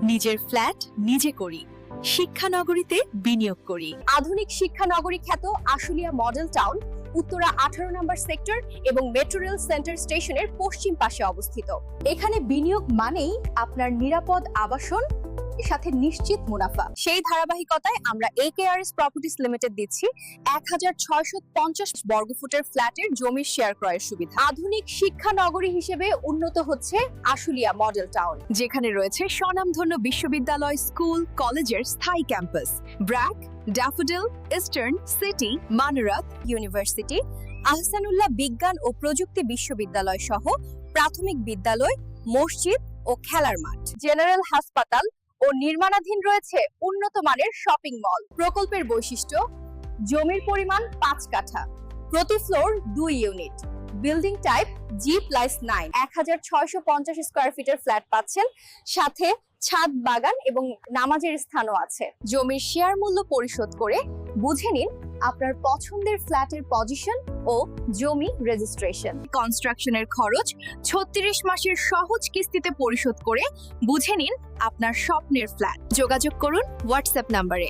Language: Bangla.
নিজের ফ্ল্যাট নিজে করি, শিক্ষানগরীতে বিনিয়োগ করি। আধুনিক শিক্ষানগরী খ্যাত আশুলিয়া মডেল টাউন উত্তরা 18 নম্বর সেক্টর এবং মেট্রো রেল সেন্টার স্টেশনের পশ্চিম পাশে অবস্থিত। এখানে বিনিয়োগ মানেই আপনার নিরাপদ আবাসন সাথে নিশ্চিত মুনাফা। সেই ধারাবাহিকতায় আমরা AKRS প্রপার্টিজ লিমিটেড দিচ্ছি 1650 বর্গফুটের ফ্ল্যাটের জমির শেয়ার ক্রয়ের সুবিধা। আধুনিক শিক্ষানগরী হিসেবে উন্নত হচ্ছে আশুলিয়া মডেল টাউন, যেখানে রয়েছে স্বনামধন্য বিশ্ববিদ্যালয়, স্কুল, কলেজের স্থায়ী ক্যাম্পাস, ব্র্যাক, ড্যাফোডিল, ইস্টার্ন, সিটি, মানরাত ইউনিভার্সিটি, আহসানুল্লাহ বিজ্ঞান ও প্রযুক্তি বিশ্ববিদ্যালয় সহ প্রাথমিক বিদ্যালয়, মসজিদ ও খেলার মাঠ, জেনারেল হাসপাতাল ও নির্মাণাধীন রয়েছে উন্নত মানের শপিং মল। প্রকল্পের বৈশিষ্ট্য: জমির পরিমাণ 5 কাঠা, প্রতি floor 2 unit, building type G+9, 1650 square ফিটের ফ্ল্যাট পাচ্ছেন, সাথে ছাদ, বাগান এবং নামাজের স্থানও আছে। জমির শেয়ার মূল্য পরিশোধ করে বুঝে নিন আপনার পছন্দের ফ্ল্যাটের পজিশন ও জমি রেজিস্ট্রেশন। কনস্ট্রাকশনের খরচ 36 মাসের সহজ কিস্তিতে পরিশোধ করে বুঝে নিন আপনার স্বপ্নের ফ্ল্যাট। যোগাযোগ করুন হোয়াটসঅ্যাপ নম্বরে।